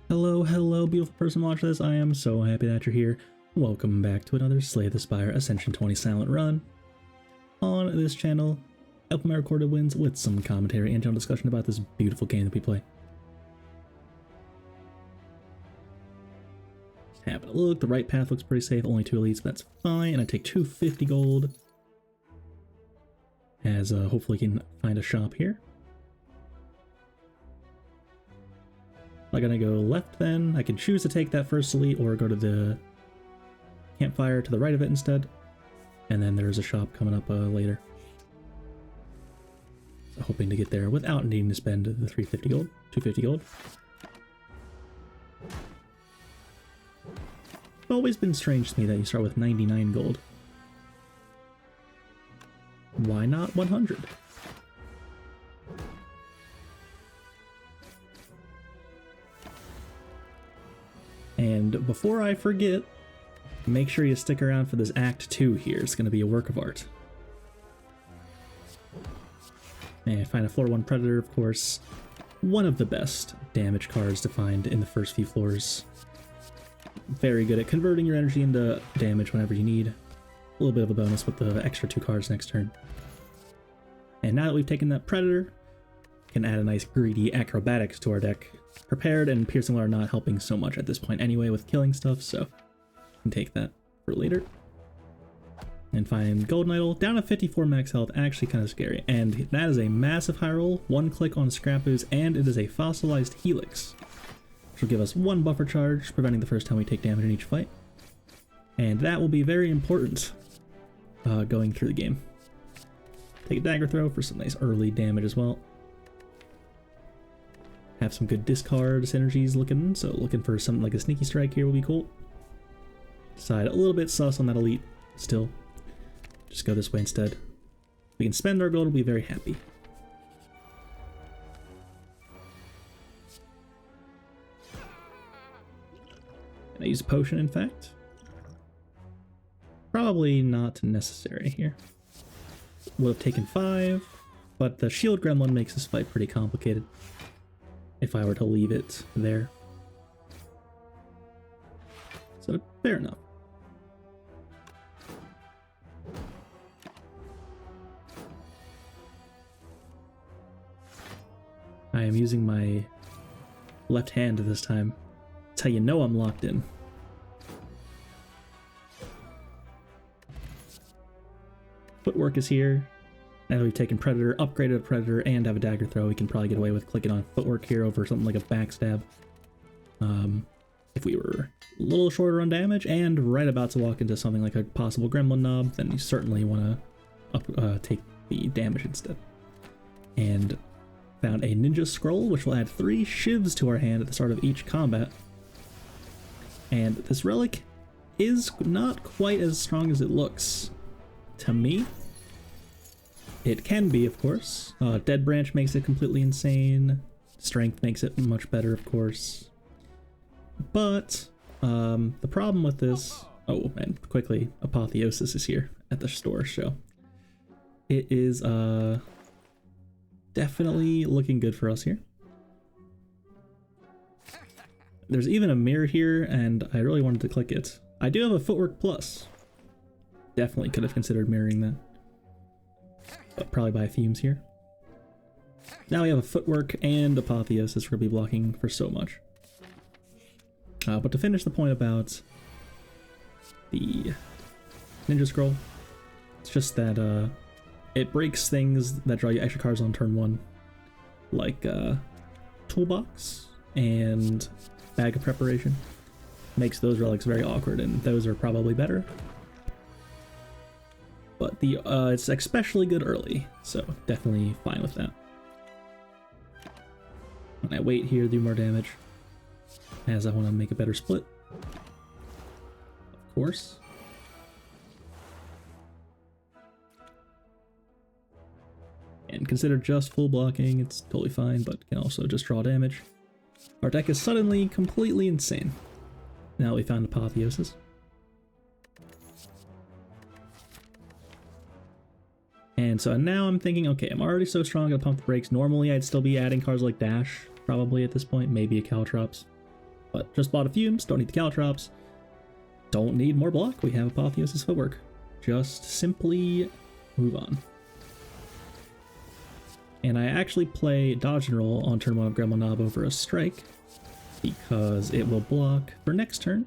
Hello, hello, beautiful person watching this. I am so happy that you're here. Welcome back to another Slay the Spire Ascension 20 Silent Run. On this channel, help my recorded wins with some commentary and general discussion about this beautiful game that we play. Just having a look, the right path looks pretty safe, only 2 elites, but that's fine. And I take 250 gold, as hopefully can find a shop here. I'm gonna go left then. I can choose to take that first elite or go to the campfire to the right of it instead. And then there's a shop coming up later. So hoping to get there without needing to spend the 350 gold, 250 gold. It's always been strange to me that you start with 99 gold. Why not 100? And before I forget, make sure you stick around for this Act 2 here. It's going to be a work of art. And find a floor 1 Predator, of course. One of the best damage cards to find in the first few floors. Very good at converting your energy into damage whenever you need. A little bit of a bonus with the extra 2 cards next turn. And now that we've taken that Predator, we can add a nice greedy acrobatics to our deck. Prepared and piercing are not helping so much at this point anyway with killing stuff, so we can take that for later. And find Golden Idol, down to 54 max health, actually kind of scary. And that is a massive high roll, 1 click on Scrap Ooze, and it is a fossilized Helix, which will give us 1 buffer charge, preventing the first time we take damage in each fight. And that will be very important going through the game. Take a dagger throw for some nice early damage as well. Have some good discard synergies looking, so looking for something like a sneaky strike here will be cool. Decide a little bit sus on that elite still. Just go this way instead. We can spend our gold, we'll be very happy. Can I use a potion, in fact? Probably not necessary here. Would have taken 5, but the shield gremlin makes this fight pretty complicated if I were to leave it there. So, fair enough. I am using my left hand this time. That's how you know I'm locked in. Footwork is here. Now that we've taken Predator, upgraded a Predator, and have a dagger throw, we can probably get away with clicking on Footwork here over something like a backstab. If we were a little shorter on damage and right about to walk into something like a possible Gremlin Knob, then you certainly want to take the damage instead. And found a Ninja Scroll, which will add 3 shivs to our hand at the start of each combat. And this relic is not quite as strong as it looks to me. It can be, of course. Dead Branch makes it completely insane. Strength makes it much better, of course. But the problem with this... Oh, and quickly, Apotheosis is here at the store, so it is definitely looking good for us here. There's even a mirror here, and I really wanted to click it. I do have a Footwork Plus. Definitely could have considered mirroring that. But probably by themes here. Now we have a Footwork and Apotheosis we're going to be blocking for so much. But to finish the point about the Ninja Scroll, it's just that it breaks things that draw you extra cards on turn 1, like Toolbox and Bag of Preparation. Makes those relics very awkward, and those are probably better. But the it's especially good early, so definitely fine with that. When I wait here, do more damage, as I want to make a better split. Of course. And consider just full blocking, it's totally fine, but can also just draw damage. Our deck is suddenly completely insane. Now we found Apotheosis. And so now I'm thinking, okay, I'm already so strong, I'm gonna pump the brakes. Normally I'd still be adding cards like Dash, probably at this point, maybe a Caltrops. But just bought a Fumes, don't need the Caltrops, don't need more block, we have Apotheosis Footwork. Just simply move on. And I actually play Dodge and Roll on turn 1 of Gremlin Knob over a Strike, because it will block for next turn,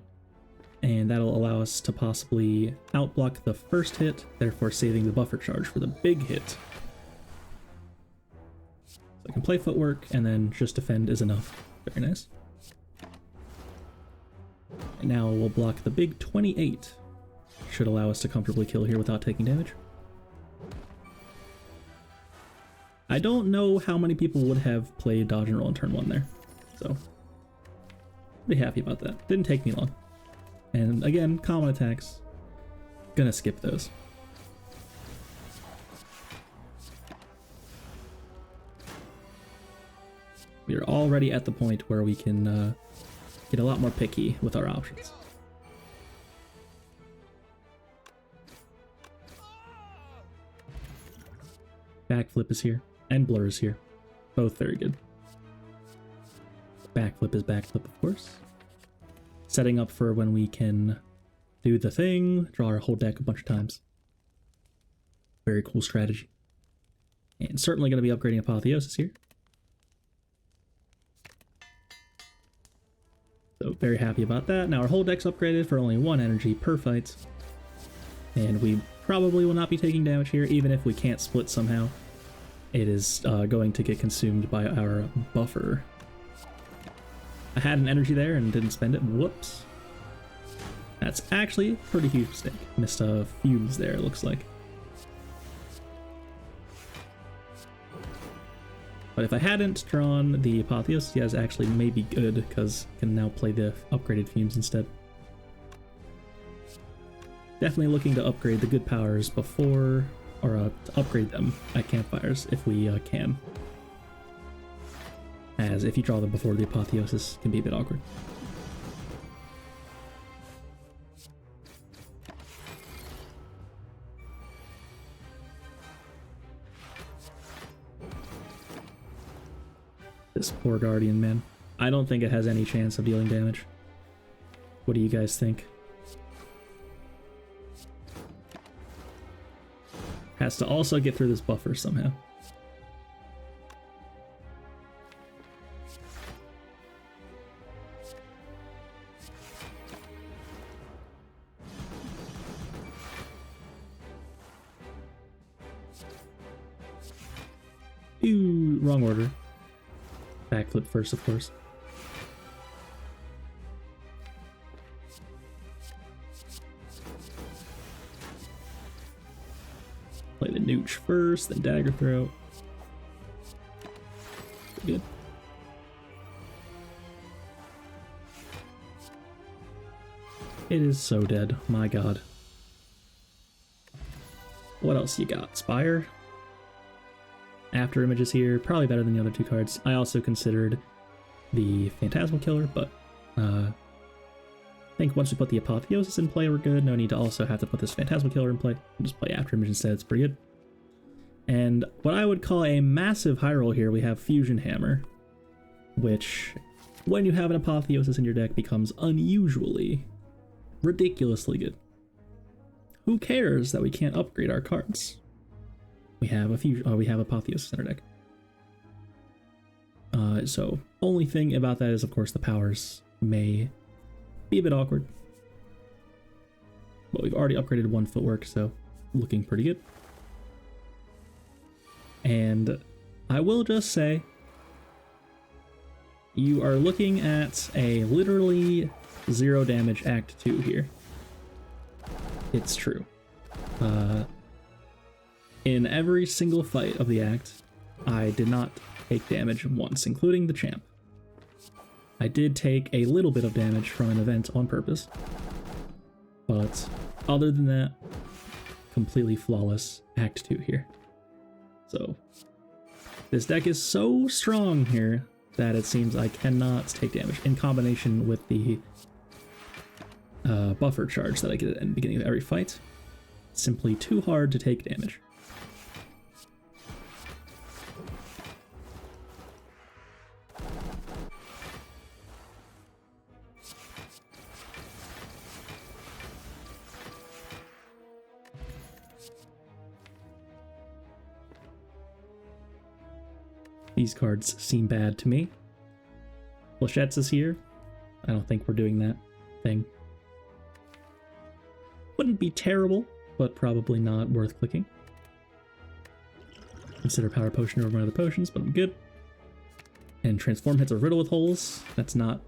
and that'll allow us to possibly outblock the first hit, therefore saving the buffer charge for the big hit. So I can play Footwork, and then just defend is enough. Very nice. And now we'll block the big 28. Should allow us to comfortably kill here without taking damage. I don't know how many people would have played Dodge and Roll on turn 1 there, so pretty happy about that. Didn't take me long. And again, common attacks. Gonna skip those. We are already at the point where we can get a lot more picky with our options. Backflip is here, and Blur is here. Both very good. Backflip is backflip, of course. Setting up for when we can do the thing, draw our whole deck a bunch of times. Very cool strategy. And certainly going to be upgrading Apotheosis here. So very happy about that. Now our whole deck's upgraded for only 1 energy per fight. And we probably will not be taking damage here, even if we can't split somehow. It is going to get consumed by our buffer. I had an energy there and didn't spend it. Whoops. That's actually a pretty huge mistake. Missed a Fumes there, it looks like. But if I hadn't drawn the Apotheosis, yeah, it's actually maybe good, because I can now play the upgraded Fumes instead. Definitely looking to upgrade the good powers before, or to upgrade them at campfires if we can. As if you draw them before the Apotheosis, it can be a bit awkward. This poor Guardian, man. I don't think it has any chance of dealing damage. What do you guys think? Has to also get through this buffer somehow. Ooh, wrong order. Backflip first, of course. Play the Nooch first, then Dagger Throw. Good. It is so dead, my god. What else you got? Spire? After Images here, probably better than the other 2 cards. I also considered the Phantasmal Killer, but I think once we put the Apotheosis in play, we're good. No need to also have to put this Phantasmal Killer in play. We'll just play After Image instead, it's pretty good. And what I would call a massive high roll here, we have Fusion Hammer, which, when you have an Apotheosis in your deck, becomes unusually, ridiculously good. Who cares that we can't upgrade our cards? We have we have Apotheosis in our deck. So only thing about that is, of course, the powers may be a bit awkward. But we've already upgraded 1 Footwork, so looking pretty good. And I will just say, you are looking at a literally 0 damage Act 2 here. It's true. In every single fight of the act, I did not take damage once, including the champ. I did take a little bit of damage from an event on purpose, but other than that, completely flawless Act 2 here. So, this deck is so strong here that it seems I cannot take damage, in combination with the buffer charge that I get at the beginning of every fight. Simply too hard to take damage. These cards seem bad to me. Flechette's is here. I don't think we're doing that thing. Wouldn't be terrible, but probably not worth clicking. Consider Power Potion over my other potions, but I'm good. And Transform hits a Riddle with holes. That's not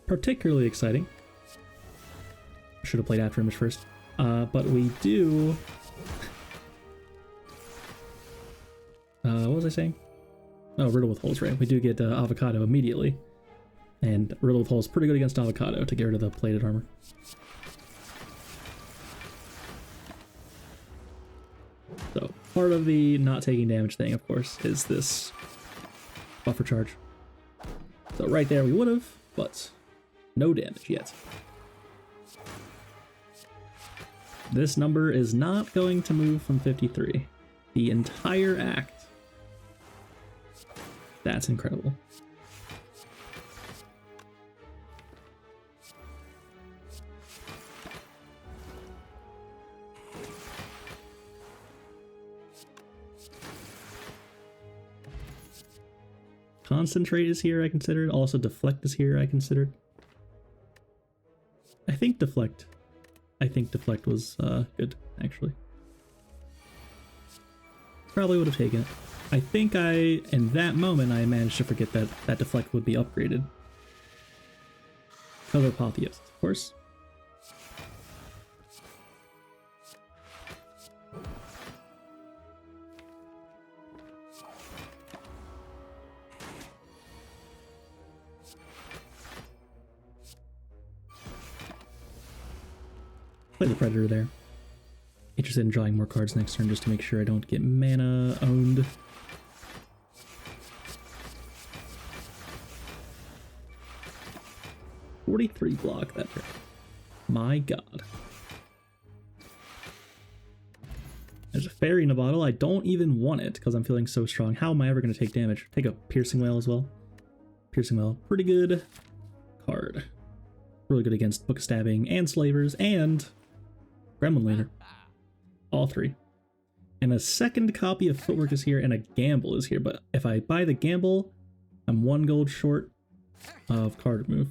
particularly exciting. Should have played After Image first. But we do... what was I saying? Oh, Riddle with holes, right. We do get Avocado immediately. And Riddle with holes pretty good against Avocado to get rid of the plated armor. So, part of the not taking damage thing, of course, is this buffer charge. So right there we would have, but no damage yet. This number is not going to move from 53. The entire act. That's incredible. Concentrate is here, I considered. Also, Deflect is here, I considered. I think Deflect was good, actually. Probably would have taken it. I think in that moment, I managed to forget that that Deflect would be upgraded. Color Apotheosis, of course. Play the Predator there. Interested in drawing more cards next turn just to make sure I don't get mana owned. $43 block that turn. My god. There's a fairy in a bottle. I don't even want it because I'm feeling so strong. How am I ever going to take damage? Take a Piercing Wail as well. Piercing Wail, pretty good card. Really good against Book of Stabbing and Slavers and Gremlin Leader. All three. And a second copy of Footwork is here and a Gamble is here, but if I buy the Gamble, I'm 1 gold short of card move.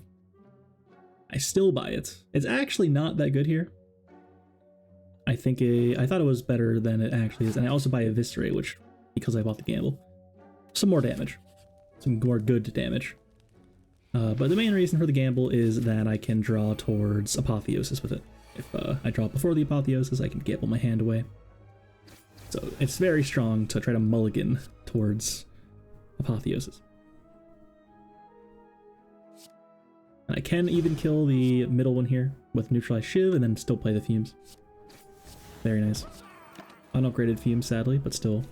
I still buy it. It's actually not that good here. I thought it was better than it actually is, and I also buy Eviscerate, which, because I bought the Gamble, some more damage. Some more good damage. But the main reason for the Gamble is that I can draw towards Apotheosis with it. If I draw before the Apotheosis, I can gamble my hand away. So it's very strong to try to mulligan towards Apotheosis. And I can even kill the middle one here with Neutralize Shiv and then still play the Fumes. Very nice. Unupgraded Fumes, sadly, but still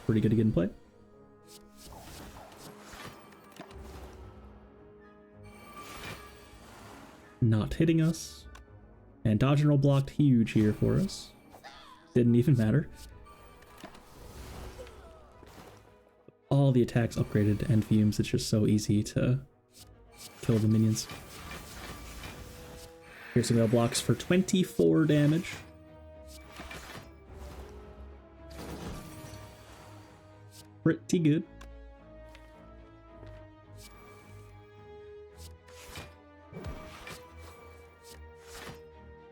pretty good to get in play. Not hitting us. And dodge and roll blocked huge here for us. Didn't even matter. All the attacks upgraded and Fumes, it's just so easy to kill the minions. Piercing Wail blocks for 24 damage. Pretty good.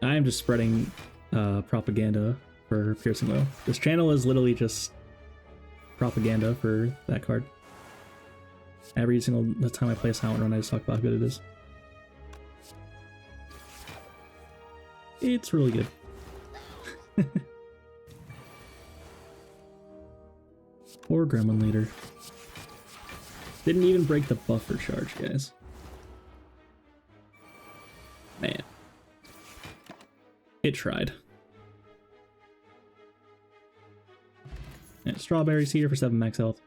I am just spreading propaganda for Piercing Wail. This channel is literally just propaganda for that card. Every single time I play a Silent Run, I just talk about how good it is. It's really good. Poor Gremlin Leader. Didn't even break the buffer charge, guys. Man. It tried. And Strawberry's here for 7 max health.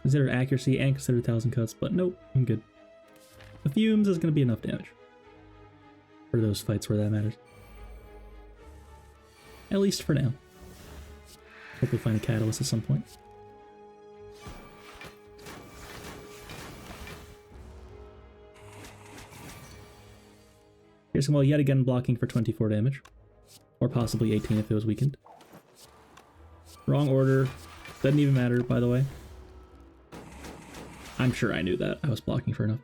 Consider accuracy and consider 1,000 cuts, but nope, I'm good. The Fumes is going to be enough damage for those fights where that matters. At least for now. Hope we find a catalyst at some point. Here's well, yet again blocking for 24 damage. Or possibly 18 if it was weakened. Wrong order. Doesn't even matter, by the way. I'm sure I knew that. I was blocking for enough.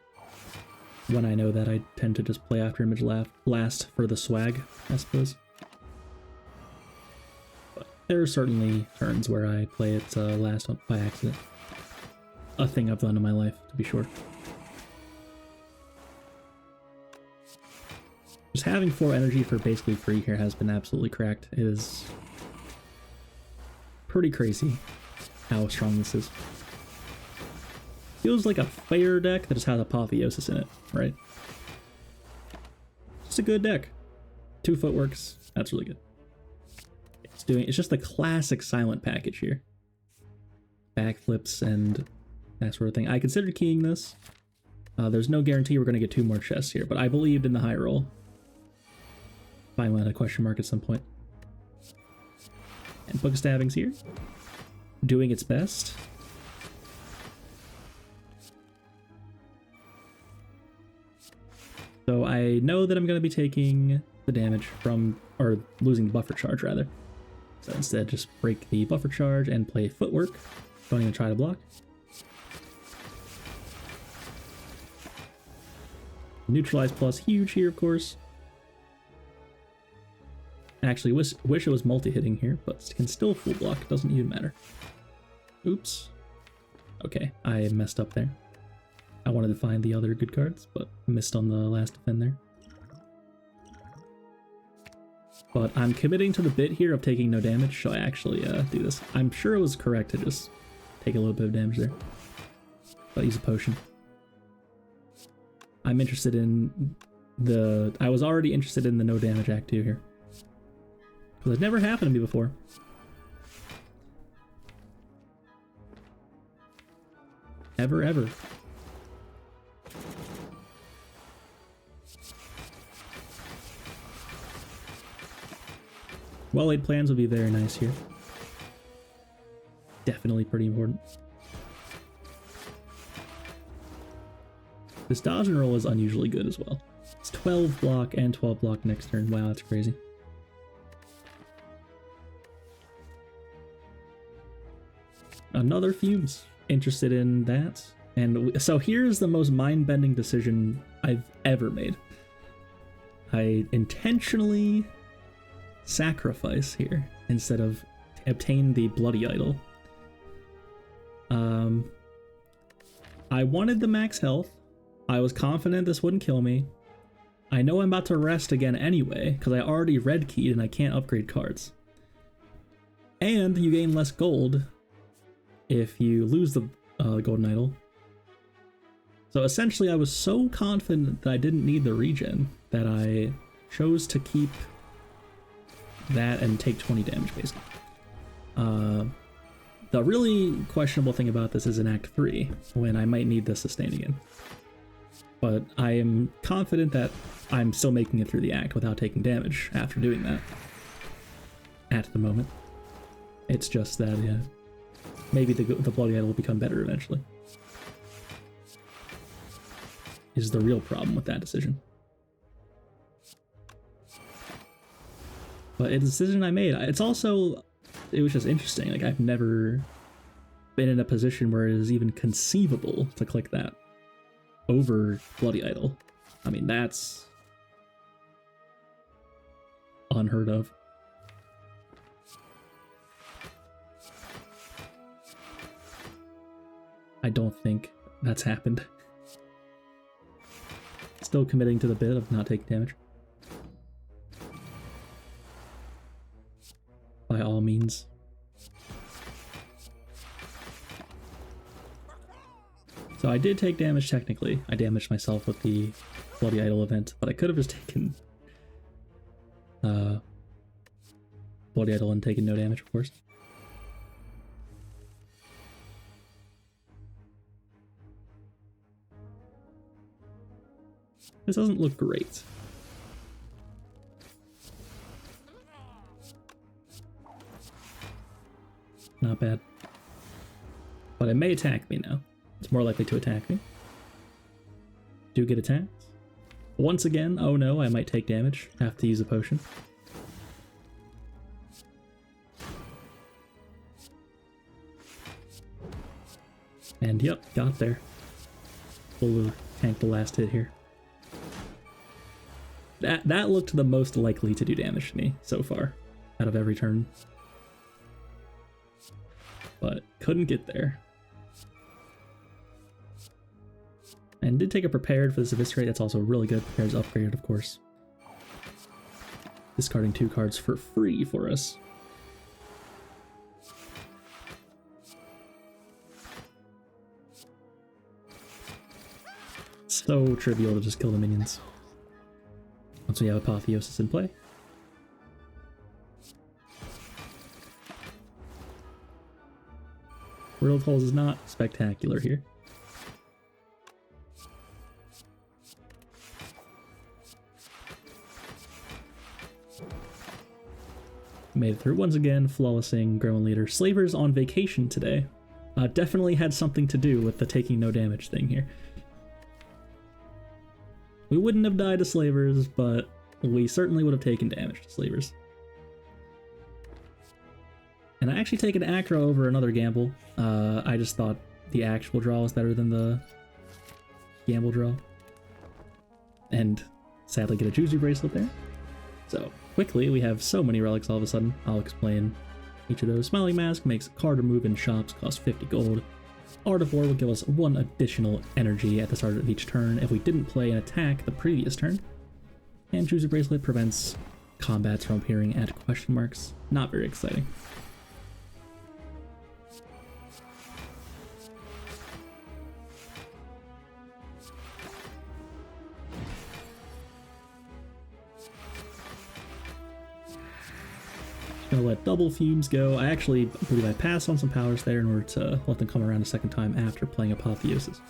When I know that, I tend to just play after image last for the swag, I suppose. But there are certainly turns where I play it last by accident. A thing I've done in my life, to be sure. Just having 4 energy for basically free here has been absolutely cracked. It is pretty crazy how strong this is. Feels like a fair deck that just has Apotheosis in it, right? Just a good deck. 2 footworks, that's really good. It's just the classic silent package here. Backflips and that sort of thing. I considered keying this. There's no guarantee we're going to get 2 more chests here, but I believed in the high roll. Finally had a question mark at some point. And Book of Stabbings here. Doing its best. So I know that I'm going to be taking the damage from, or losing the buffer charge rather. So instead just break the buffer charge and play footwork. Don't even try to block. Neutralize plus huge here, of course. Actually, wish it was multi-hitting here, but can still full block. Doesn't even matter. Oops. Okay, I messed up there. I wanted to find the other good cards, but missed on the last defend there. But I'm committing to the bit here of taking no damage, so I actually do this. I'm sure it was correct to just take a little bit of damage there. But use a potion. I'm interested in the... I was already interested in the no damage act 2 here. Because it's never happened to me before. Ever. Well-laid plans would be very nice here. Definitely pretty important. This dodge and roll is unusually good as well. It's 12 block and 12 block next turn. Wow, that's crazy. Another Fumes. Interested in that. And so here's the most mind-bending decision I've ever made. I intentionally sacrifice here instead of obtain the Bloody Idol. I wanted the max health. I was confident this wouldn't kill me. I know I'm about to rest again anyway, because I already red keyed and I can't upgrade cards. And you gain less gold if you lose the Golden Idol. So essentially I was so confident that I didn't need the regen that I chose to keep that and take 20 damage basically. The really questionable thing about this is in Act 3, when I might need the sustain again. But I am confident that I'm still making it through the act without taking damage after doing that. At the moment. It's just that, yeah, maybe the Bloody Idol will become better eventually. Is the real problem with that decision. But it's a decision I made. It's also, it was just interesting. Like, I've never been in a position where it is even conceivable to click that over Bloody Idol. I mean, that's unheard of. I don't think that's happened. Still committing to the bit of not taking damage. By all means. So I did take damage technically. I damaged myself with the Bloody Idol event, but I could have just taken Bloody Idol and taken no damage, of course. This doesn't look great. Not bad. But it may attack me now. It's more likely to attack me. Do get attacks. Once again, oh no, I might take damage. Have to use a potion. And yep, got there. We'll tank the last hit here. That looked the most likely to do damage to me so far, out of every turn. But couldn't get there. And did take a prepared for this eviscerate. That's also really good. Prepared's upgraded, of course. Discarding 2 cards for free for us. So trivial to just kill the minions. Once we have Apotheosis in play. Riddled Holes is not spectacular here. Made it through once again, flawlessing Gremlin Leader. Slavers on vacation today. Definitely had something to do with the taking no damage thing here. We wouldn't have died to Slavers, but we certainly would have taken damage to Slavers. And I actually take an Acro over another gamble. I just thought the actual draw was better than the gamble draw. And sadly get a Juicy Bracelet there. So quickly, we have so many relics all of a sudden. I'll explain each of those. Smiling Mask makes a card remove in shops, cost 50 gold. Art of War will give us 1 additional energy at the start of each turn if we didn't play an attack the previous turn. And Juicy Bracelet prevents combats from appearing at question marks. Not very exciting. Gonna let double fumes go. I actually believe I passed on some powers there in order to let them come around a second time after playing Apotheosis.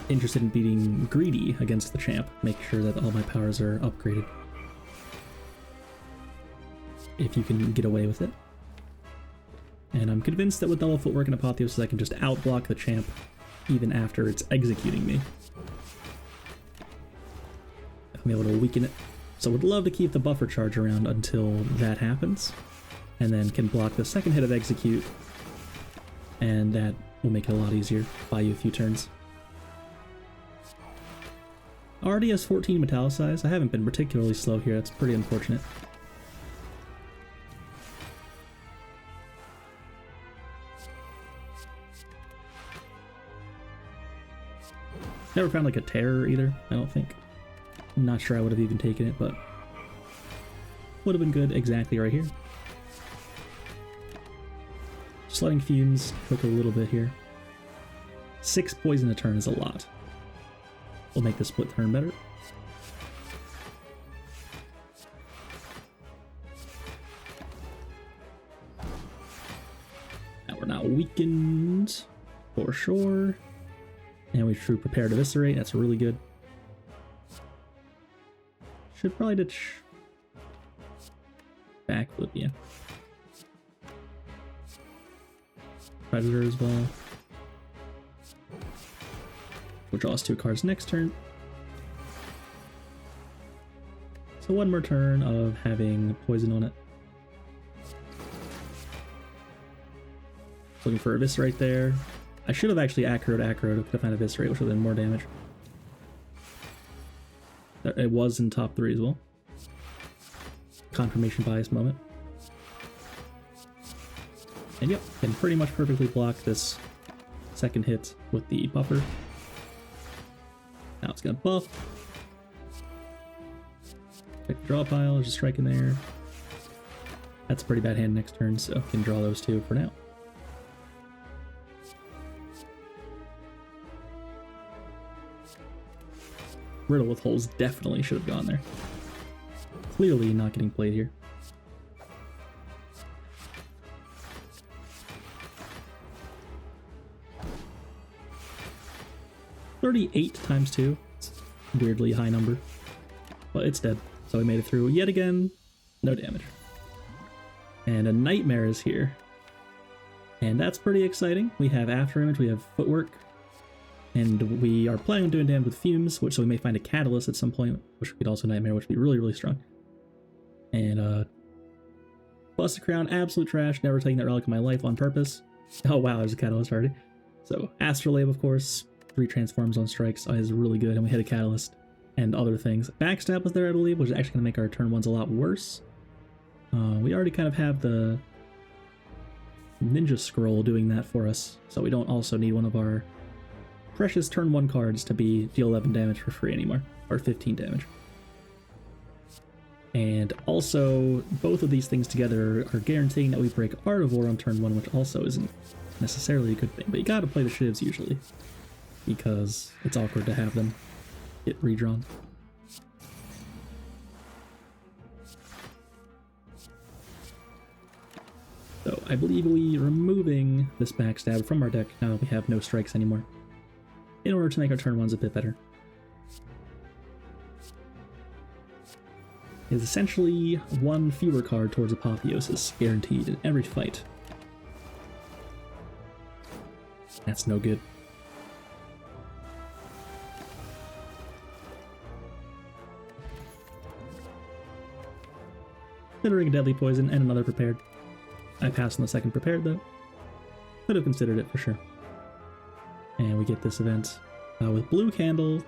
Interested in beating Greedy against the champ. Make sure that all my powers are upgraded. If you can get away with it. And I'm convinced that with double footwork and Apotheosis I can just outblock the champ even after it's executing me. I'm able to weaken it. So would love to keep the buffer charge around until that happens, and then can block the second hit of execute, and that will make it a lot easier, buy you a few turns. Already has 14 Metallicize. I haven't been particularly slow here, that's pretty unfortunate. Never found like a terror either, I don't think. I'm not sure I would have even taken it, but would have been good exactly right here. Just letting fumes cook a little bit here. 6 poison a turn is a lot. We'll make the split turn better. Now we're not weakened for sure. And we true prepare to eviscerate, that's really good. Should probably ditch backflip, yeah. Predator as well. We'll draw us 2 cards next turn. So 1 more turn of having poison on it. Looking for Eviscerate there. I should have actually acroed to find Eviscerate, which would have been more damage. It was in top 3 as well. Confirmation bias moment. And yep, can pretty much perfectly block this second hit with the buffer. Now it's gonna buff. Pick the draw pile, there's a strike in there. That's a pretty bad hand next turn, so can draw those 2 for now. Riddle with Holes definitely should have gone there. Clearly not getting played here. $38 times 2. It's a weirdly high number. But it's dead. So we made it through yet again. No damage. And a Nightmare is here. And that's pretty exciting. We have Afterimage, we have Footwork. And we are planning on doing damage with fumes, which so we may find a catalyst at some point, which could also nightmare, which would be really, really strong. And Busted Crown, absolute trash, never taking that relic in my life on purpose. Oh wow, there's a catalyst already. So Astrolabe, of course, 3 transforms on strikes is really good, and we hit a catalyst and other things. Backstab was there, I believe, which is actually going to make our turn 1s a lot worse. We already kind of have the Ninja Scroll doing that for us, so we don't also need one of our precious turn 1 cards to be deal 11 damage for free anymore, or 15 damage. And also, both of these things together are guaranteeing that we break Artivore on turn 1, which also isn't necessarily a good thing, but you gotta play the shivs usually, because it's awkward to have them get redrawn. So I believe we removing this backstab from our deck now that we have no strikes anymore, in order to make our turn 1s a bit better. Is essentially 1 fewer card towards Apotheosis, guaranteed in every fight. That's no good. Considering a deadly poison and another prepared. I passed on the second prepared though. Could have considered it for sure. And we get this event. With Blue Candle,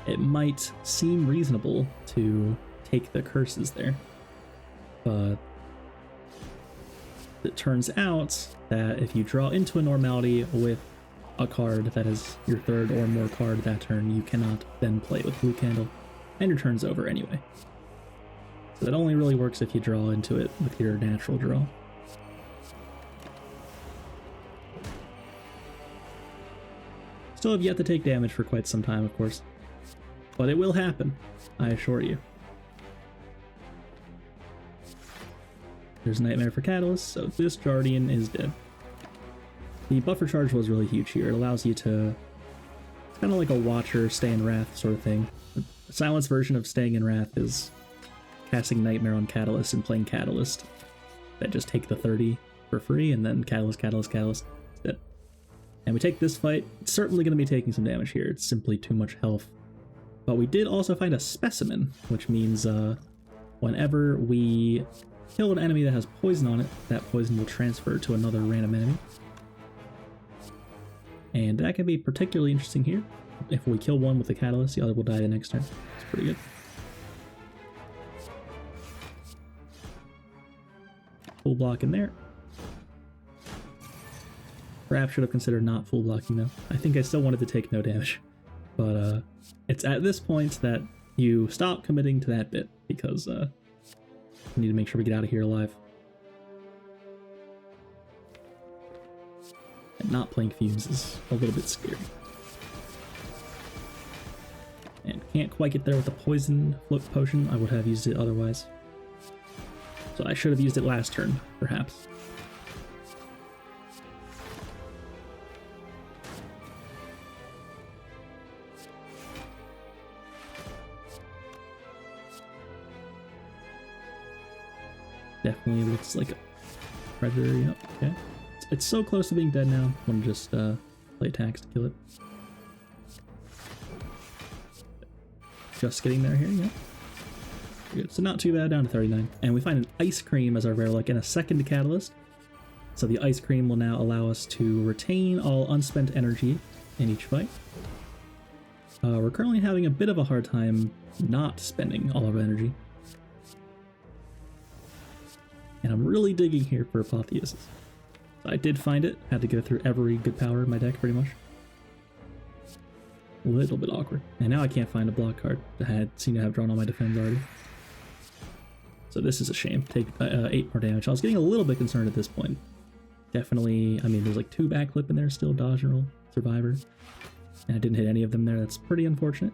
it might seem reasonable to take the curses there, but it turns out that if you draw into a normality with a card that is your 3rd or more card that turn, you cannot then play with Blue Candle, and your turn's over anyway. So that only really works if you draw into it with your natural draw. Still have yet to take damage for quite some time, of course, but it will happen, I assure you. There's Nightmare for Catalyst, so this Guardian is dead. The buffer charge was really huge here. It allows you to... It's kind of like a Watcher, Stay in Wrath sort of thing. The Silence version of Staying in Wrath is casting Nightmare on Catalyst and playing Catalyst that just take the 30 for free, and then Catalyst, Catalyst, Catalyst. It's dead. And we take this fight. It's certainly going to be taking some damage here. It's simply too much health. But we did also find a Specimen, which means whenever we kill an enemy that has poison on it, that poison will transfer to another random enemy. And that can be particularly interesting here. If we kill one with the catalyst, the other will die the next turn. It's pretty good. Full block in there. Perhaps should have considered not full blocking though. I think I still wanted to take no damage. But it's at this point that you stop committing to that bit, because we need to make sure we get out of here alive. And not playing fumes is a little bit scary. And can't quite get there with the poison float potion. I would have used it otherwise. So I should have used it last turn, perhaps. Definitely looks like a predator, yep, okay. It's so close to being dead now. I'm gonna just play attacks to kill it. Just getting there here, yeah. Good. So not too bad, down to 39. And we find an Ice Cream as our relic and a second catalyst. So the Ice Cream will now allow us to retain all unspent energy in each fight. We're currently having a bit of a hard time not spending all of our energy. And I'm really digging here for Apotheosis. I did find it, had to go through every good power in my deck pretty much. A little bit awkward. And now I can't find a block card. I had seemed to have drawn all my defense already. So this is a shame. Take 8 more damage. I was getting a little bit concerned at this point. Definitely, I mean, there's like 2 backflip in there still, dodge and roll, survivor. And I didn't hit any of them there. That's pretty unfortunate.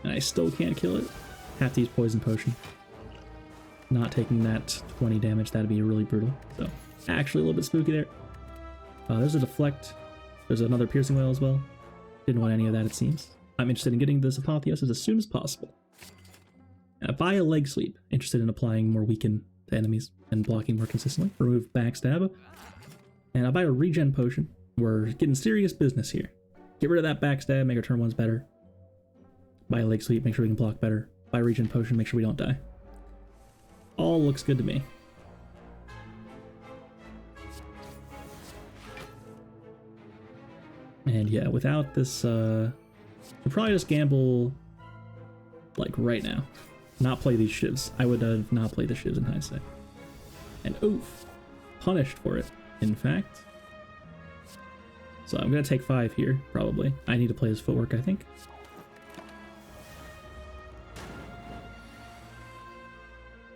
And I still can't kill it. Have to use Poison Potion. Not taking that 20 damage, that'd be really brutal. So, actually a little bit spooky there. There's a Deflect. There's another Piercing Wail as well. Didn't want any of that, it seems. I'm interested in getting this Apotheosis as soon as possible. Buy a leg sweep. Interested in applying more weaken to enemies and blocking more consistently. Remove backstab. And I'll buy a regen potion. We're getting serious business here. Get rid of that backstab, make our turn ones better. Buy a leg sweep, make sure we can block better. Buy a regen potion, make sure we don't die. All looks good to me. And yeah, without this, we'll probably just gamble, like, right now. Not play these shivs. I would have not played the shivs in hindsight. And oof, punished for it, in fact. So I'm gonna take 5 here, probably. I need to play his footwork, I think.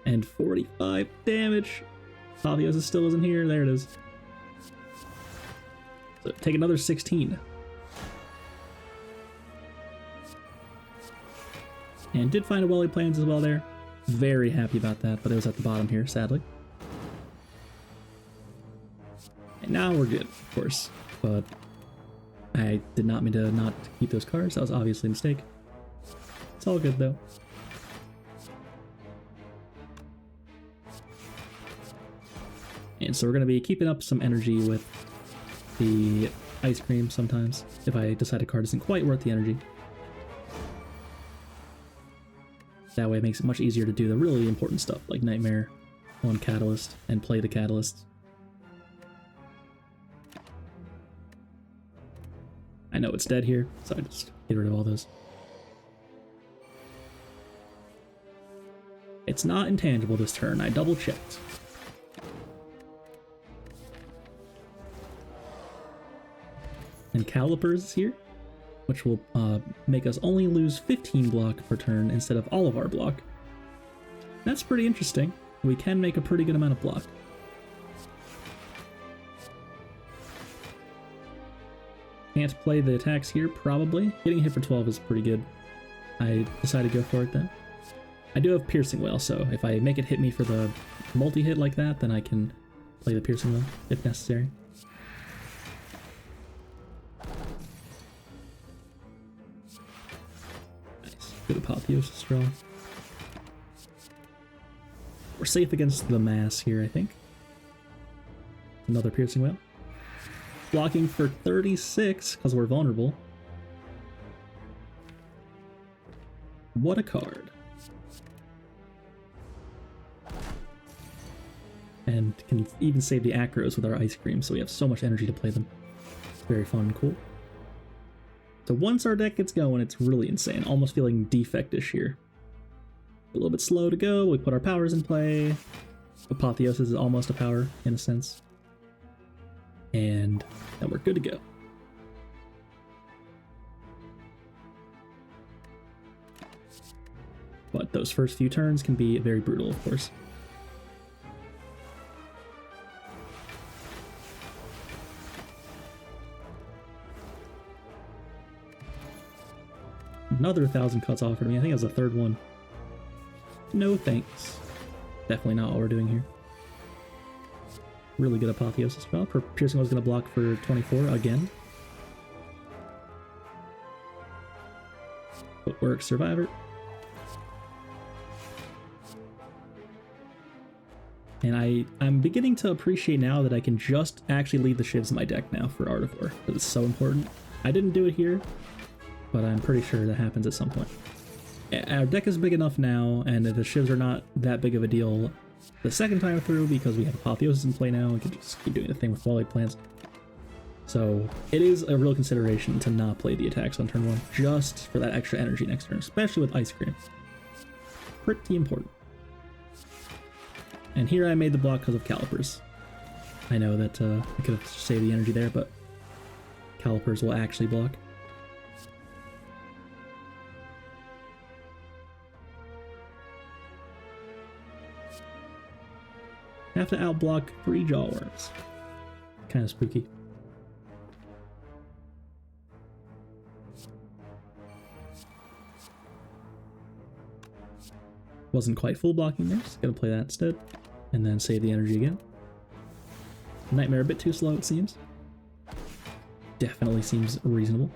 And 45 damage. Apotheosis still isn't here. There it is. So take another 16. And did find a Wally Plans as well there. Very happy about that, but it was at the bottom here, sadly. And now we're good, of course. But I did not mean to not keep those cards. That was obviously a mistake. It's all good, though. And so we're going to be keeping up some energy with the ice cream sometimes, if I decide a card isn't quite worth the energy. That way it makes it much easier to do the really important stuff, like Nightmare on Catalyst, and play the Catalyst. I know it's dead here, so I just get rid of all those. It's not intangible this turn, I double checked. And Calipers is here, which will make us only lose 15 block per turn instead of all of our block. That's pretty interesting. We can make a pretty good amount of block. Can't play the attacks here, probably. Getting hit for 12 is pretty good. I decided to go for it then. I do have Piercing Wail, so if I make it hit me for the multi-hit like that, then I can play the Piercing Wail if necessary. Good Apotheosis draw. We're safe against the mass here, I think. Another Piercing Wail. Blocking for 36, because we're vulnerable. What a card. And can even save the acros with our ice cream, so we have so much energy to play them. It's very fun and cool. So once our deck gets going, it's really insane. Almost feeling defectish here. A little bit slow to go. We put our powers in play. Apotheosis is almost a power, in a sense. And then we're good to go. But those first few turns can be very brutal, of course. Another 1,000 cuts offered me. I think it was the third one. No thanks. Definitely not what we're doing here. Really good Apotheosis spell. Piercing was going to block for 24 again. Footwork Survivor. And I'm beginning to appreciate now that I can just actually lead the shivs in my deck now for Art of War, because it's so important. I didn't do it here, but I'm pretty sure that happens at some point. Our deck is big enough now, and the shivs are not that big of a deal the second time through because we have Apotheosis in play now and can just keep doing the thing with Wall-E plans. So it is a real consideration to not play the attacks on turn 1, just for that extra energy next turn, especially with Ice Cream. Pretty important. And here I made the block because of Calipers. I know that I could have saved the energy there, but Calipers will actually block. Have to outblock 3 Jawworms. Kind of spooky. Wasn't quite full blocking there, just gonna play that instead. And then save the energy again. Nightmare a bit too slow, it seems. Definitely seems reasonable.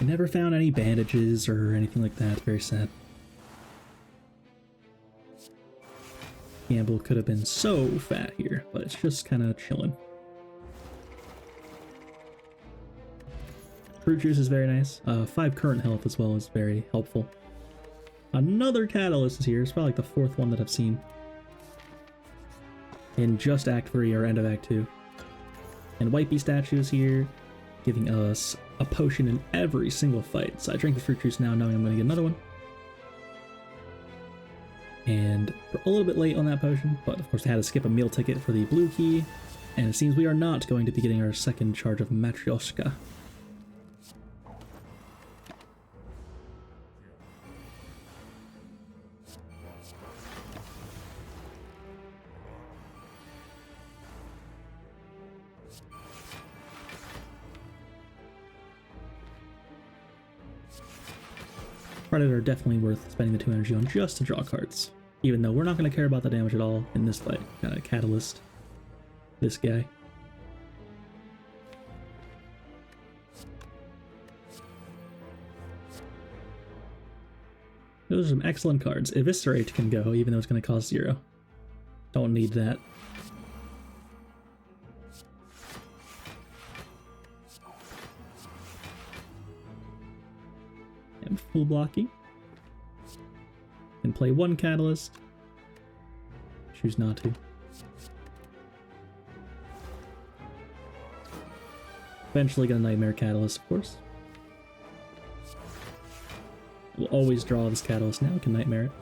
I never found any bandages or anything like that. Very sad. Gamble could have been so fat here, but it's just kind of chilling. Fruit juice is very nice. 5 current health as well is very helpful. Another catalyst is here. It's probably like the 4th one that I've seen in just Act 3 or end of Act 2. And Whitey statues here, giving us a potion in every single fight. So I drink the fruit juice now, knowing I'm going to get another one. And we're a little bit late on that potion, but of course I had to skip a meal ticket for the blue key, and it seems we are not going to be getting our second charge of Matryoshka. Predator definitely worth spending the 2 energy on just to draw cards. Even though we're not going to care about the damage at all in this fight. Got a catalyst. This guy. Those are some excellent cards. Eviscerate can go, even though it's going to cost 0. Don't need that. And full blocking. Can play 1 catalyst. Choose not to. Eventually get a Nightmare Catalyst, of course. We'll always draw this catalyst now. We can Nightmare it.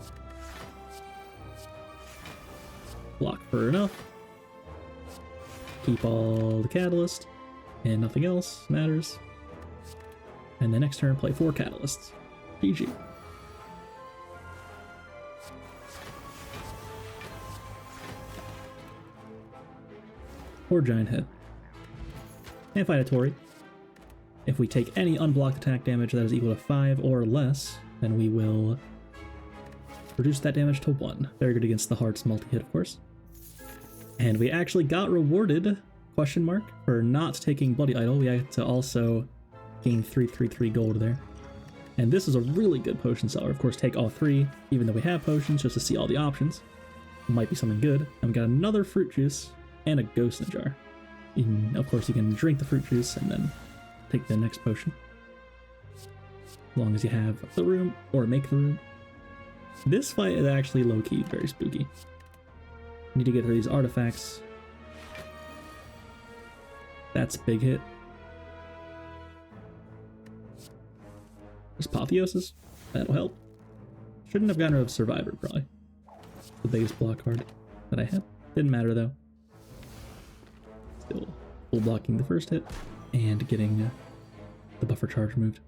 Block for enough. Keep all the catalyst. And nothing else matters. And the next turn play 4 catalysts. GG. Or Giant Head. And fight a Tori. If we take any unblocked attack damage that is equal to 5 or less, then we will reduce that damage to 1. Very good against the Hearts multi-hit, of course. And we actually got rewarded, question mark, for not taking Bloody Idol. We had to also gain 333 gold there. And this is a really good potion seller. Of course, take all 3, even though we have potions, just to see all the options. Might be something good. And we got another fruit juice and a ghost in a jar. Of course, you can drink the fruit juice and then take the next potion. As long as you have the room, or make the room. This fight is actually low-key very spooky. Need to get through these artifacts. That's a big hit. There's Apotheosis. That'll help. Shouldn't have gotten rid of Survivor, probably. The biggest block card that I had. Didn't matter, though. Still full blocking the first hit and getting the buffer charge removed.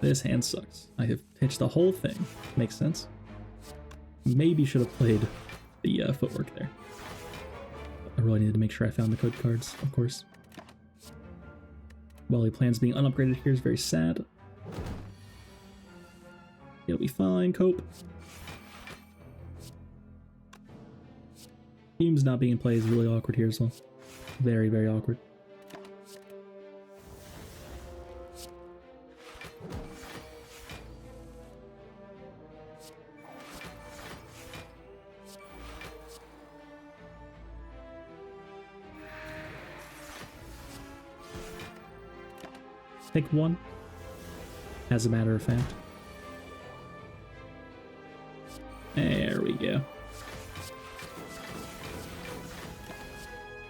This hand sucks. I have pitched the whole thing. Makes sense. Maybe should have played the footwork there. I really needed to make sure I found the code cards, of course. Wally plans being unupgraded here is very sad. It'll be fine, cope. Teams not being in play is really awkward here as well. Very, very awkward. Pick 1, as a matter of fact. There we go.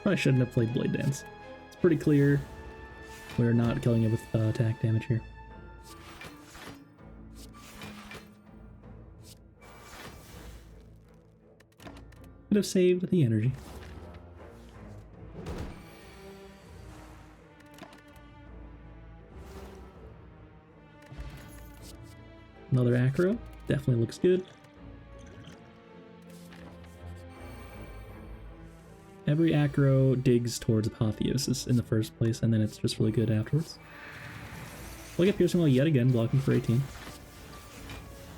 Probably shouldn't have played Blade Dance. It's pretty clear we're not killing it with attack damage here. Could have saved the energy. Another acro, definitely looks good. Every acro digs towards Apotheosis in the first place, and then it's just really good afterwards. We'll get Piercing Wall yet again, blocking for 18.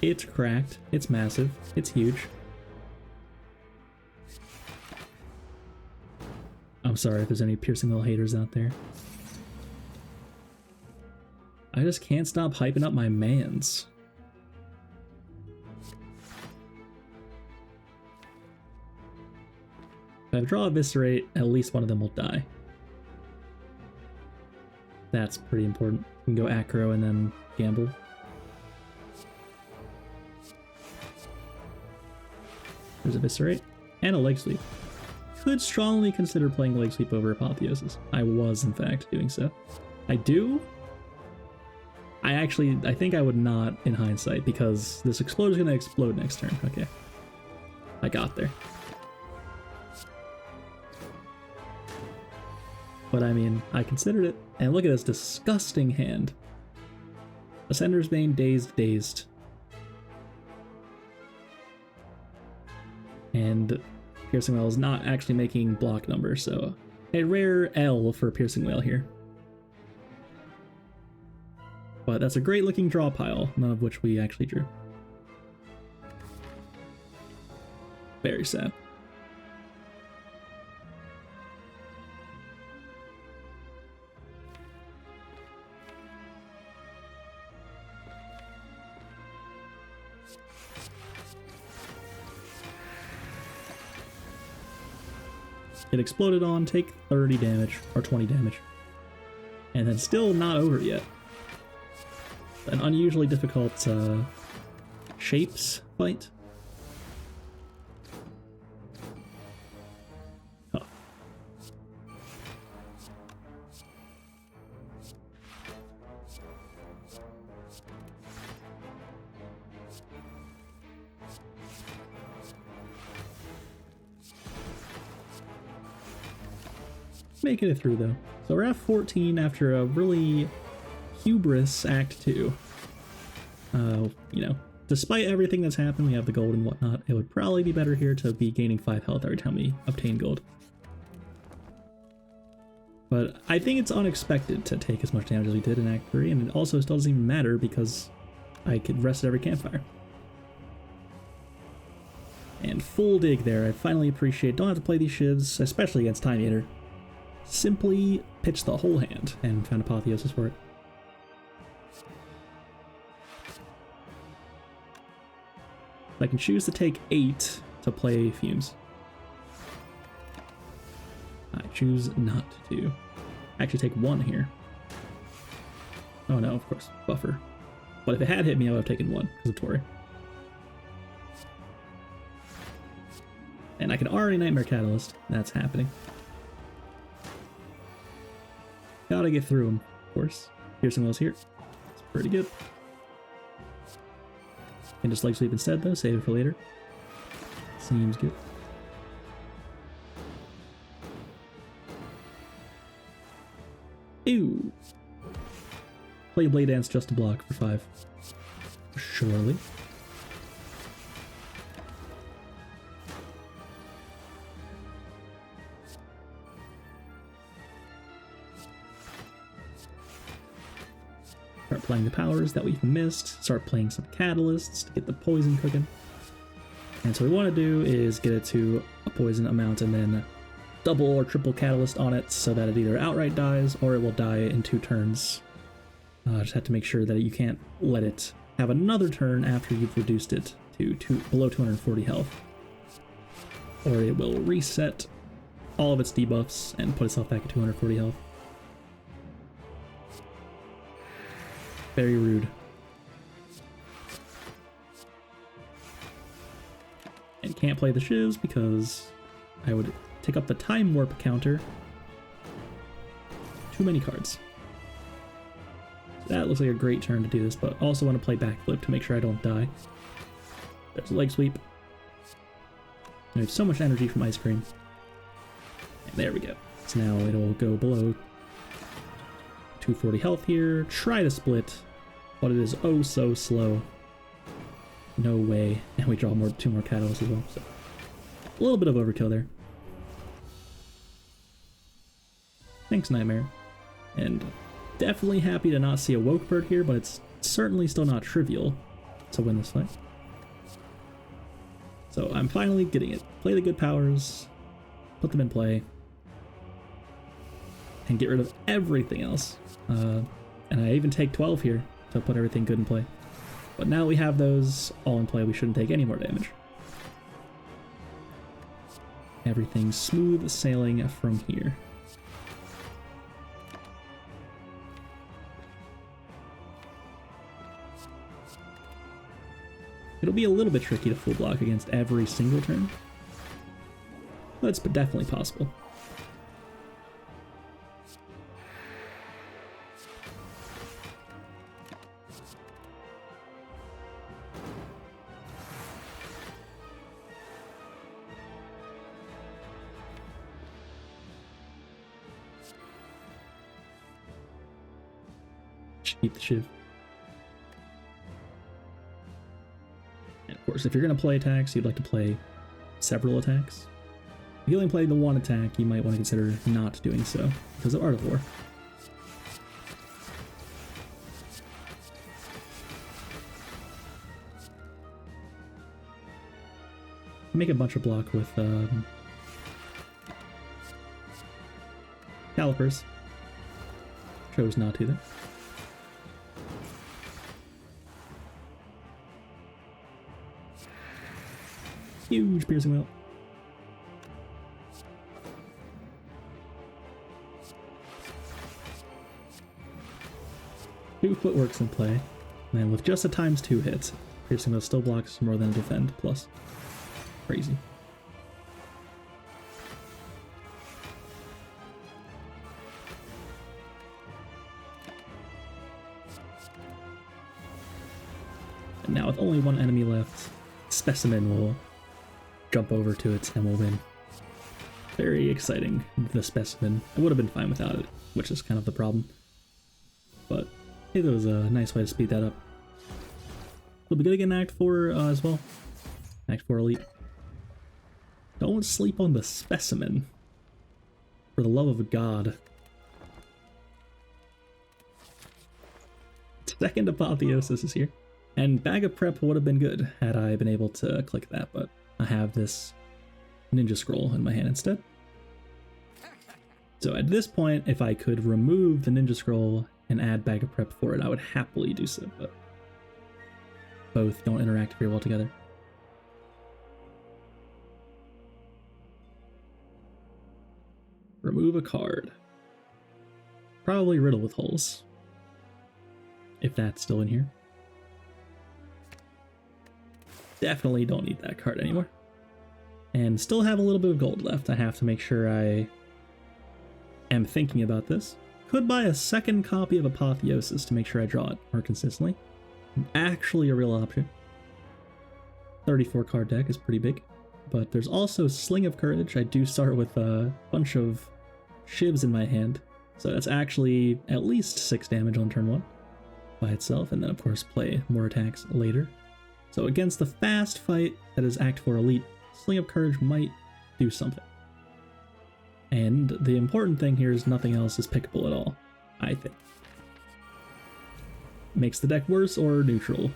It's cracked, it's massive, it's huge. I'm sorry if there's any Piercing Wall haters out there. I just can't stop hyping up my mans. If I draw Eviscerate, at least one of them will die. That's pretty important. We can go Acro and then gamble. There's Eviscerate and a Leg Sweep. Could strongly consider playing Leg Sweep over Apotheosis. I was, in fact, doing so. I do. I think I would not in hindsight, because this Exploder's gonna explode next turn. Okay. I got there. But I mean, I considered it, and look at this disgusting hand. Ascender's Bane, dazed. And Piercing Wail is not actually making block numbers, so a rare L for Piercing Wail here. But that's a great looking draw pile, none of which we actually drew. Very sad. Get exploded on, take 30 damage, or 20 damage. And then still not over yet. An unusually difficult shapes fight. Oh. Making it through though. So we're at 14 after a really hubris Act 2. You know, despite everything that's happened, we have the gold and whatnot, it would probably be better here to be gaining 5 health every time we obtain gold. But I think it's unexpected to take as much damage as we did in Act 3, and it also still doesn't even matter because I could rest at every campfire. And full dig there, I finally appreciate, don't have to play these shivs, especially against Time Eater. Simply pitch the whole hand and found Apotheosis for it. I can choose to take 8 to play Fumes. I choose not to. Actually take 1 here. Oh no, of course, buffer. But if it had hit me, I would have taken 1 because of Tori. And I can already Nightmare Catalyst. That's happening. Gotta get through him, of course. Piercing Wail's here. It's pretty good. Can just Leg Sweep instead though, save it for later. Seems good. Ew. Play Blade Dance just to block for 5. Surely. Start playing the powers that we've missed, start playing some catalysts to get the poison cooking. And so what we want to do is get it to a poison amount and then double or triple catalyst on it so that it either outright dies or it will die in 2 turns. Just have to make sure that you can't let it have another turn after you've reduced it to below 240 health. Or it will reset all of its debuffs and put itself back at 240 health. Very rude. And can't play the shivs because I would take up the time warp counter. Too many cards. So that looks like a great turn to do this, but also want to play backflip to make sure I don't die. There's a leg sweep. I have so much energy from ice cream. And there we go. So now it'll go below 240 health here. Try to split. But it is oh so slow. No way. And we draw 2 more catalysts as well. So a little bit of overkill there. Thanks, Nightmare. And definitely happy to not see a Woke Bird here, but it's certainly still not trivial to win this fight. So I'm finally getting it. Play the good powers, put them in play, and get rid of everything else. And I even take 12 here to put everything good in play. But now we have those all in play, we shouldn't take any more damage. Everything's smooth sailing from here. It'll be a little bit tricky to full block against every single turn, but it's definitely possible. Keep the shiv. And of course, if you're going to play attacks, you'd like to play several attacks. If you only play the one attack, you might want to consider not doing so because of Art of War. Make a bunch of block with calipers. Chose not to though. Huge piercing wheel. Two footworks in play, and with just a ×2 hit, piercing wheel still blocks more than a defend plus. Crazy. And now with only one enemy left, Specimen will jump over to it and we'll win. Very exciting, the Specimen. I would have been fine without it, which is kind of the problem. But it was a nice way to speed that up. We'll be good again in Act 4 as well. Act 4 Elite. Don't sleep on the Specimen. For the love of God. Second Apotheosis is here. And Bag of Prep would have been good had I been able to click that, but I have this Ninja Scroll in my hand instead. So at this point, if I could remove the Ninja Scroll and add Bag of Prep for it, I would happily do so, but both don't interact very well together. Remove a card. Probably Riddle with Holes, if that's still in here. Definitely don't need that card anymore. And still have a little bit of gold left. I have to make sure I am thinking about this. Could buy a second copy of Apotheosis to make sure I draw it more consistently. Actually a real option. 34 card deck is pretty big. But there's also Sling of Courage. I do start with a bunch of shivs in my hand. So that's actually at least 6 damage on turn 1 by itself. And then of course play more attacks later. So against the fast fight that is Act 4 Elite, Sling of Courage might do something. And the important thing here is nothing else is pickable at all, I think. Makes the deck worse or neutral.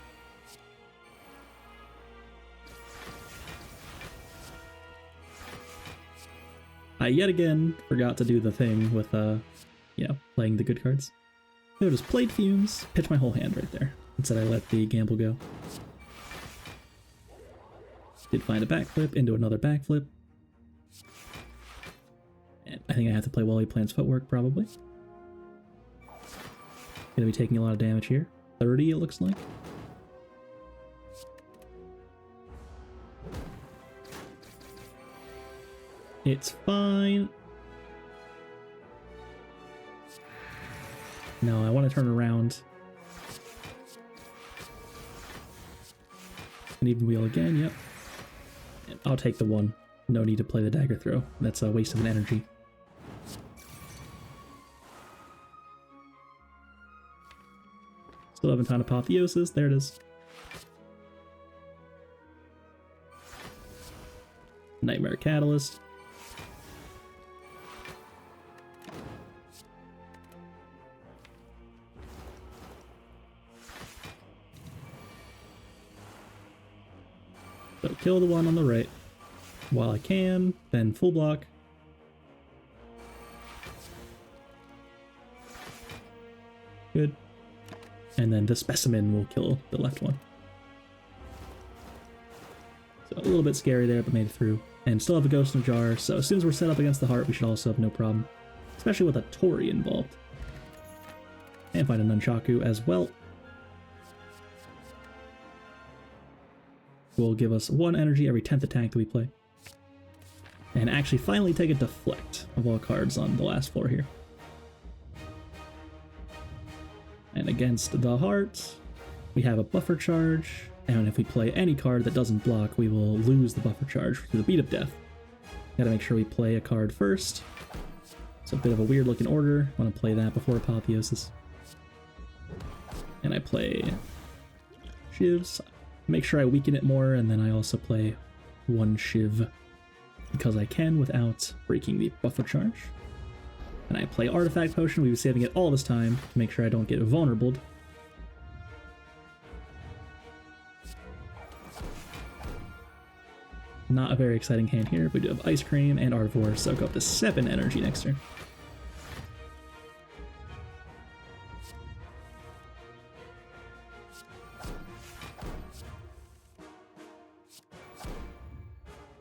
I yet again forgot to do the thing with, playing the good cards. So just played Fumes, pitch my whole hand right there. Instead I let the gamble go. Did find a backflip into another backflip. And I think I have to play while he plans footwork, probably. Gonna be taking a lot of damage here. 30, it looks like. It's fine. No, I want to turn around. An even wheel again, yep. I'll take the 1. No need to play the dagger throw. That's a waste of an energy. Still haven't found Apotheosis. There it is. Nightmare Catalyst. So kill the one on the right while I can, then full block. Good. And then the specimen will kill the left one. So a little bit scary there, but made it through. And still have a ghost in a jar, so as soon as we're set up against the heart, we should also have no problem. Especially with a Tori involved. And find a Nunchaku as well. Will give us 1 energy every 10th attack that we play. And actually finally take a deflect of all cards on the last floor here. And against the heart, we have a buffer charge, and if we play any card that doesn't block, we will lose the buffer charge through the Beat of Death. Gotta make sure we play a card first. It's a bit of a weird looking order. I want to play that before Apotheosis. And I play Shivs. Make sure I weaken it more, and then I also play 1 Shiv because I can without breaking the buffer charge. And I play Artifact Potion. We've been saving it all this time to make sure I don't get vulnerable. Not a very exciting hand here. We do have Ice Cream and Artivore, so go up to 7 energy next turn.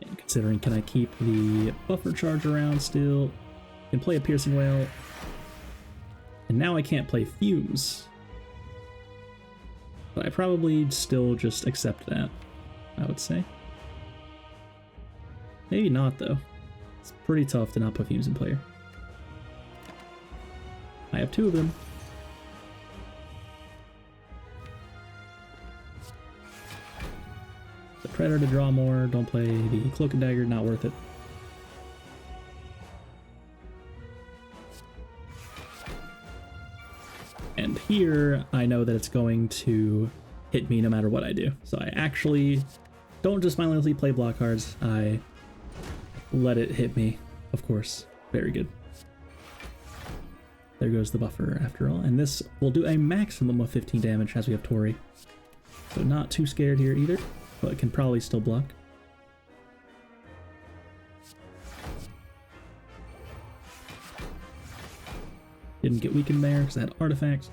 And considering, can I keep the buffer charge around still? Can play a Piercing Wail. And now I can't play Fumes. But I probably still just accept that, I would say. Maybe not, though. It's pretty tough to not put Fumes in player. I have 2 of them. The Predator to draw more. Don't play the Cloak and Dagger. Not worth it. And here, I know that it's going to hit me no matter what I do. So I actually don't just mindlessly play block cards. I let it hit me, of course. Very good. There goes the buffer after all. And this will do a maximum of 15 damage as we have Tori. So not too scared here either, but can probably still block. Didn't get weakened there because I had artifacts.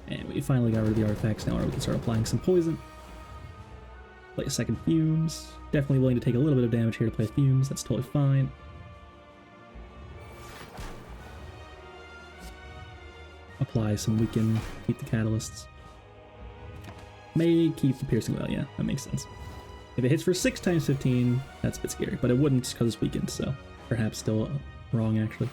And we finally got rid of the artifacts. Now we can start applying some poison. Play a second Fumes. Definitely willing to take a little bit of damage here to play Fumes. That's totally fine. Apply some weaken. Keep the catalysts. May keep the Piercing Wail. Yeah, that makes sense. If it hits for 6 times 15, that's a bit scary. But it wouldn't because it's weakened, so perhaps still wrong, actually.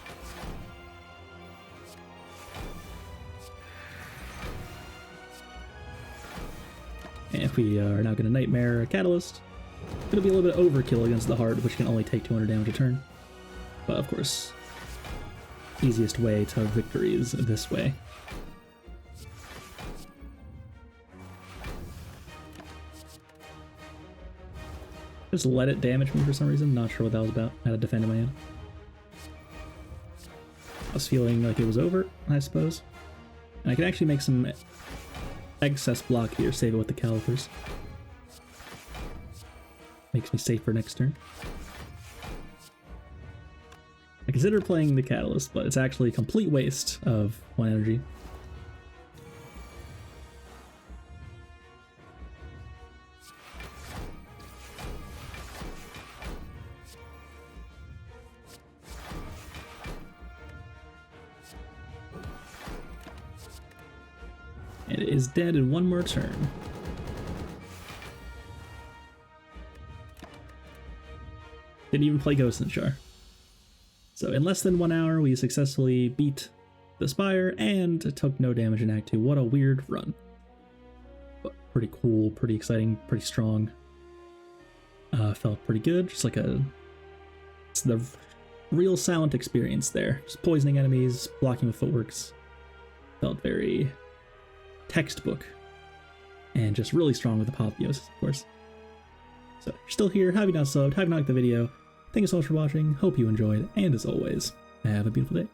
And if we are now going to Nightmare a Catalyst, it's going to be a little bit overkill against the Heart, which can only take 200 damage a turn. But of course, easiest way to victory is this way. Just let it damage me for some reason. Not sure what that was about. I had to defend in my hand. I was feeling like it was over, I suppose. And I can actually make some excess block here, save it with the Calipers. Makes me safer next turn. I consider playing the Catalyst, but it's actually a complete waste of 1 energy. And it is dead in 1 more turn. Didn't even play Ghost in the Jar. So in less than 1 hour, we successfully beat the Spire and took no damage in Act 2. What a weird run. But pretty cool, pretty exciting, pretty strong. Felt pretty good, just like it's the real silent experience there. Just poisoning enemies, blocking with footworks. Felt very textbook, and just really strong with Apotheosis, of course. So if you're still here, have you not subbed, have you not liked the video, thank you so much for watching, hope you enjoyed, and as always, have a beautiful day.